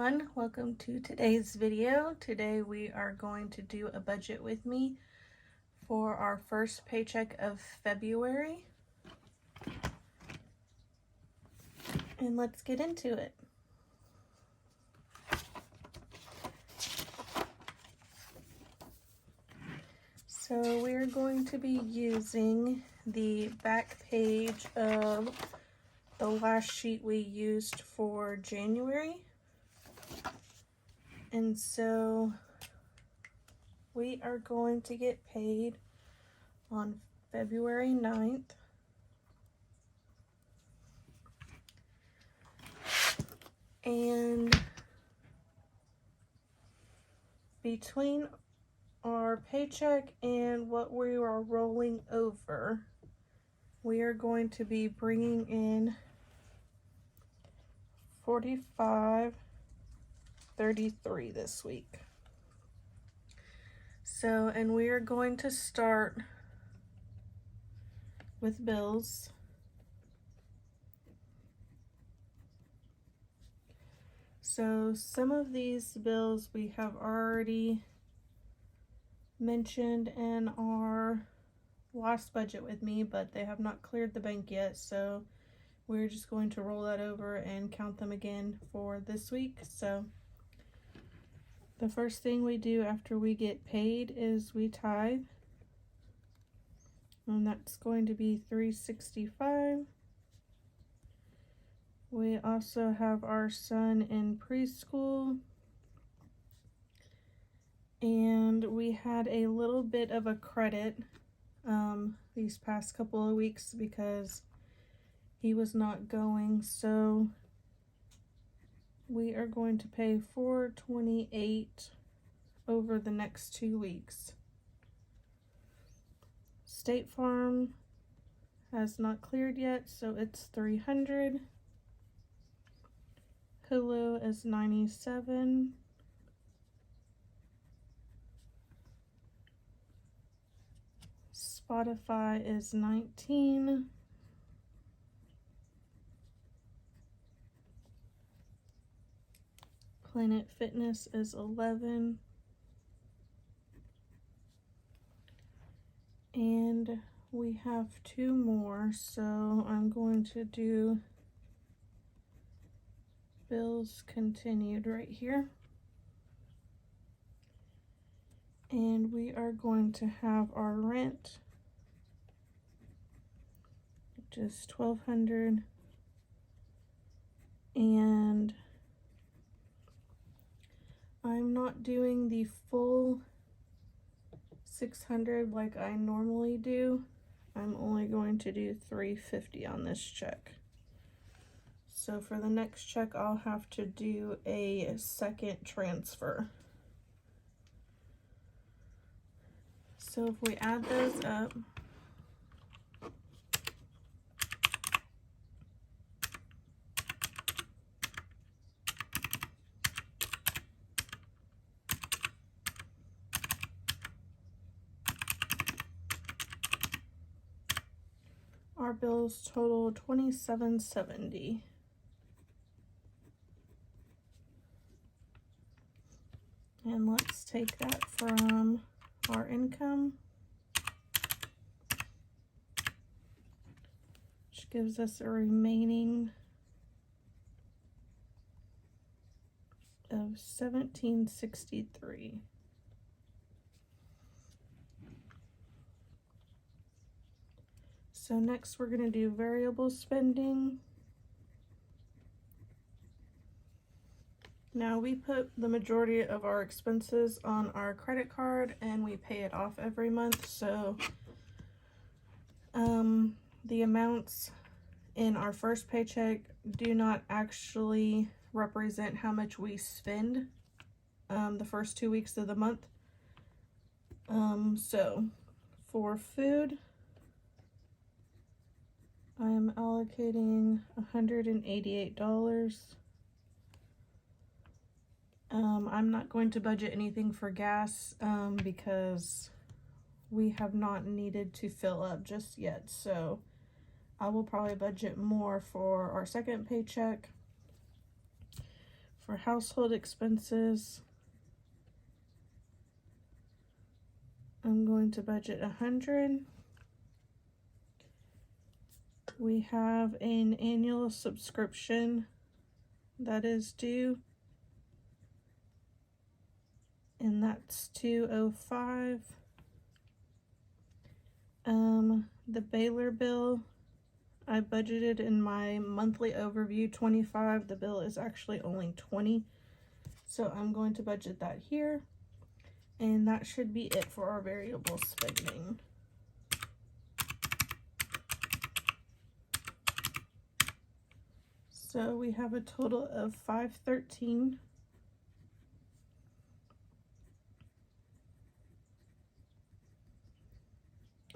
everyone, welcome to today's video. Today we are going to do a budget with me for our first paycheck of February. And let's get into it. So we're going to be using the back page of the last sheet we used for January. And so we are going to get paid on February 9th. And between our paycheck and what we are rolling over, we are going to be bringing in $45.33 this week. So, and we are going to start with bills. So some of these bills we have already mentioned in our last budget with me, but they have not cleared the bank yet, so we're just going to roll that over and count them again for this week. So the first thing we do after we get paid is we tithe, and that's going to be $365. We also have our son in preschool, and we had a little bit of a credit these past couple of weeks because he was not going, so we are going to pay $428 over the next 2 weeks. State Farm has not cleared yet, so it's $300. Hulu is $97. Spotify is $19. Planet Fitness is $11. And we have 2 more, so I'm going to do bills continued right here. And we are going to have our rent, which is $1,200, and I'm not doing the full $600 like I normally do. I'm only going to do $350 on this check. So for the next check, I'll have to do a second transfer. So if we add those up, our bills total $27.70. And let's take that from our income, which gives us a remaining of $17.63. So next we're going to do variable spending. Now we put the majority of our expenses on our credit card and we pay it off every month. So the amounts in our first paycheck do not actually represent how much we spend the first 2 weeks of the month. So for food, I am allocating $188. I'm not going to budget anything for gas because we have not needed to fill up just yet. So I will probably budget more for our second paycheck. For household expenses, I'm going to budget 100. We have an annual subscription that is due, and that's 205. The Baylor bill, I budgeted in my monthly overview 25. The bill is actually only 20, so I'm going to budget that here, and that should be it for our variable spending. So we have a total of 513.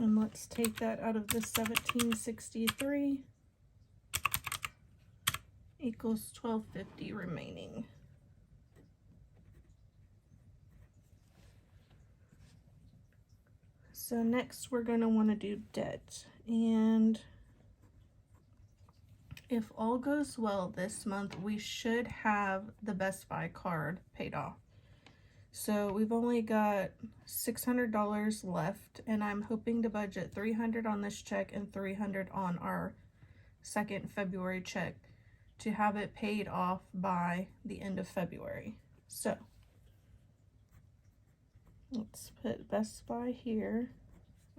And let's take that out of the 1763 equals 1250 remaining. So next we're going to want to do debt, and if all goes well this month, we should have the Best Buy card paid off. So we've only got $600 left, and I'm hoping to budget $300 on this check and $300 on our second February check to have it paid off by the end of February. So let's put Best Buy here,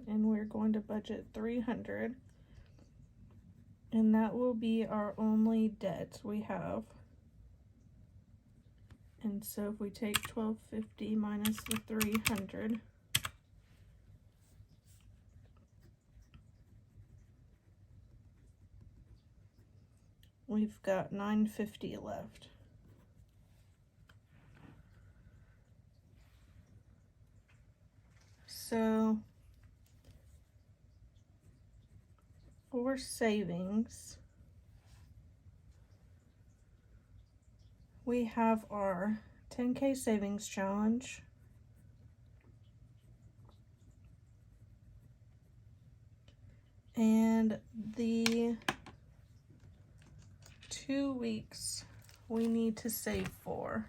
and we're going to budget $300, and that will be our only debt we have. And so if we take 1250 minus the 300, we've got 950 left. So for savings, we have our 10K savings challenge, and the 2 weeks we need to save for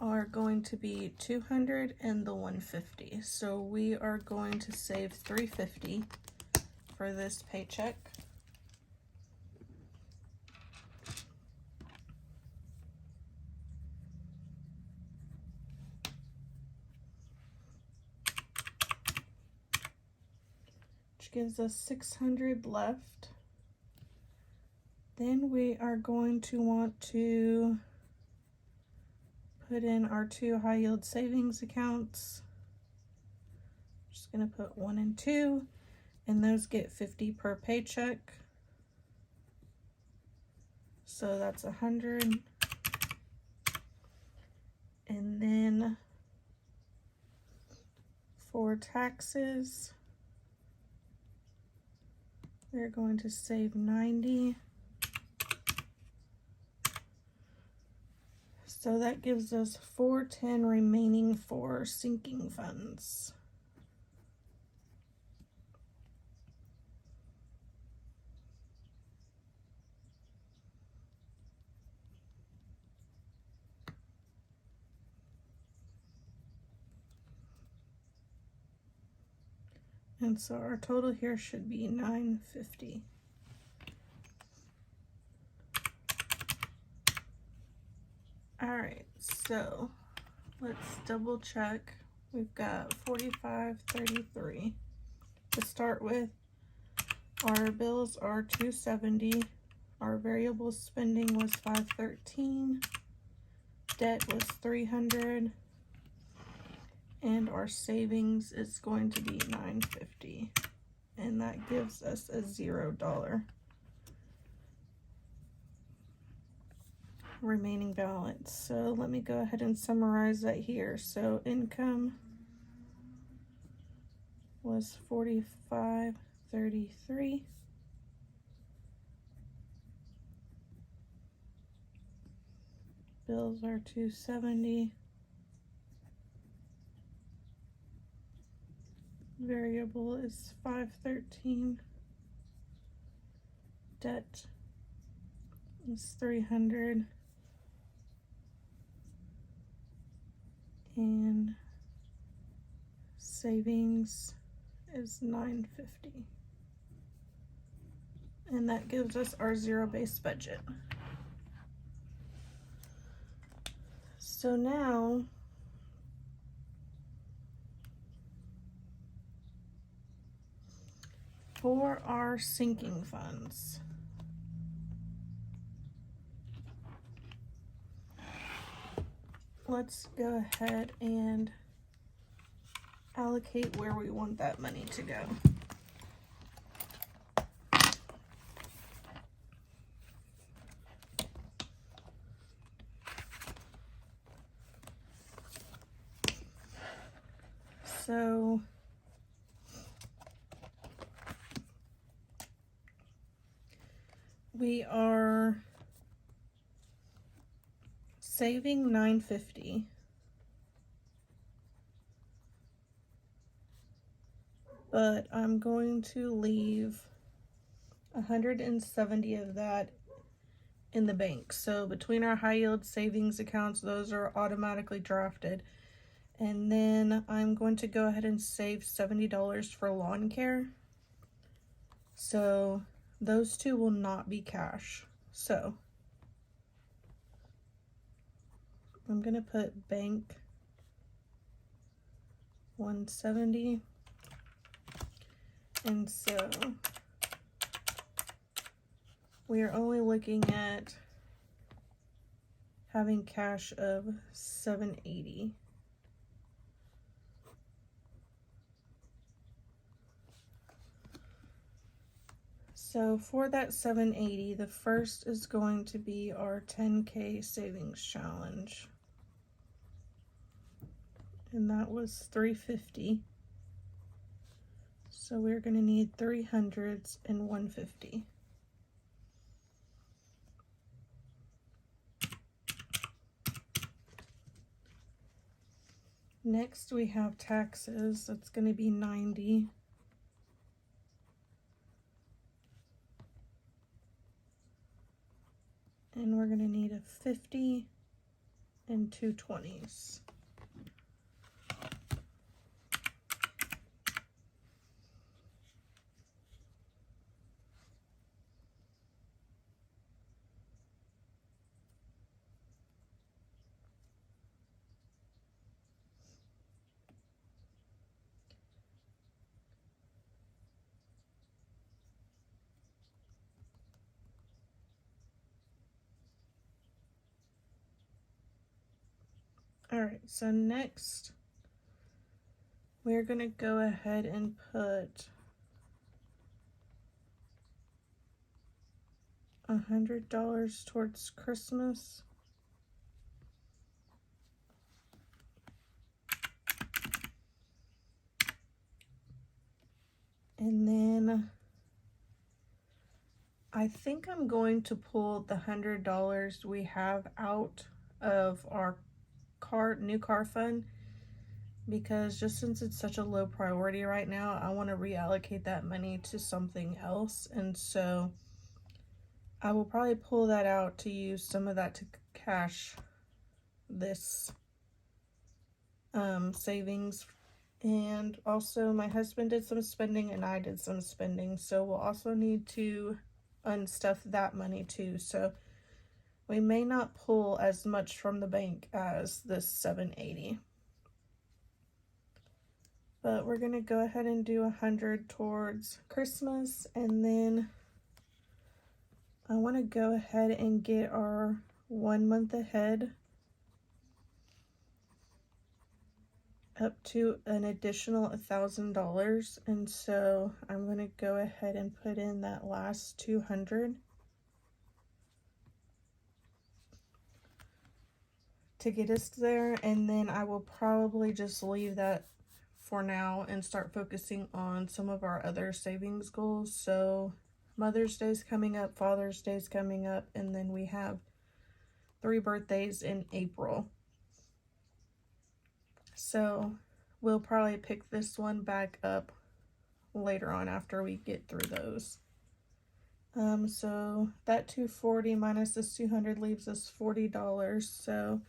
are going to be 200 and the 150. So we are going to save 350 for this paycheck. Which gives us 600 left. Then we are going to want to put in our 2 high yield savings accounts. Just gonna put 1 and 2, and those get 50 per paycheck. So that's 100. And then for taxes, they're going to save 90. So that gives us 410 remaining for sinking funds. And so our total here should be 950. All right, so let's double check. We've got 4533 to start with. Our bills are 270. Our variable spending was 513. Debt was 300. And our savings is going to be 950. And that gives us a $0 remaining balance. So let me go ahead and summarize that here. So income was 4533. Bills are 270. Variable is 513. Debt is 300. And savings is $950. And that gives us our zero-based budget. So now for our sinking funds. Let's go ahead and allocate where we want that money to go. So we are saving $950. But I'm going to leave 170 of that in the bank. So between our high yield savings accounts, those are automatically drafted. And then I'm going to go ahead and save $70 for lawn care. So those two will not be cash. So I'm going to put bank 170. And so we are only looking at having cash of $780. So for that $780, the first is going to be our 10K savings challenge. And that was $350. So we're going to need 300s and $150. Next we have taxes. That's going to be 90. And we're going to need a 50 and 2 20s. Alright, so next we're going to go ahead and put $100 towards Christmas. And then I think I'm going to pull the $100 we have out of our new car fund, because just since it's such a low priority right now, I want to reallocate that money to something else. And so I will probably pull that out to use some of that to cash this savings. And also my husband did some spending and I did some spending, so we'll also need to unstuff that money too. So we may not pull as much from the bank as this $780. But we're going to go ahead and do 100 towards Christmas. And then I want to go ahead and get our 1 month ahead up to an additional $1,000. And so I'm going to go ahead and put in that last 200 to get us there. And then I will probably just leave that for now and start focusing on some of our other savings goals. So Mother's Day's coming up, Father's Day's coming up, and then we have 3 birthdays in April. So we'll probably pick this one back up later on after we get through those. So that 240 minus this 200 leaves us $40. So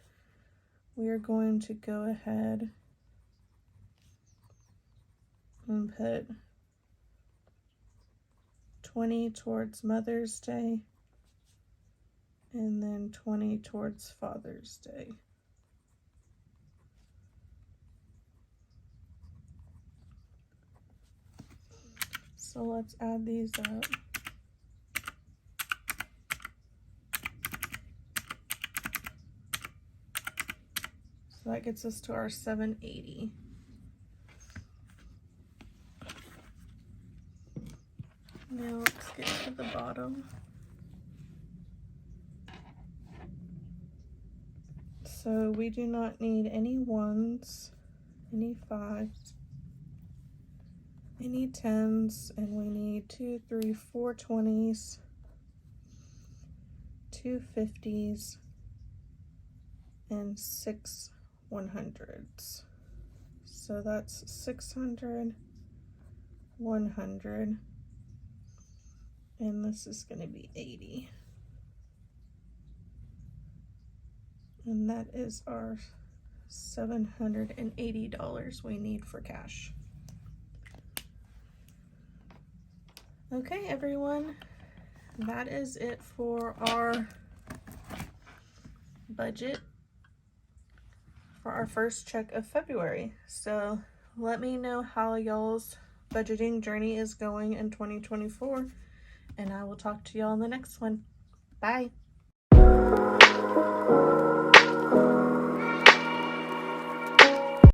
we are going to go ahead and put 20 towards Mother's Day and then 20 towards Father's Day. So let's add these up. So that gets us to our $780. Now let's get to the bottom. So we do not need any 1s, any 5s, any 10s, and we need 2, 3, 4 20s, 2 50s, and 6 100s. So that's 600, 100, and this is going to be 80. And that is our $780 we need for cash. Okay, everyone, that is it for our budget for our first check of February. So let me know how y'all's budgeting journey is going in 2024, and I will talk to y'all in the next one. Bye.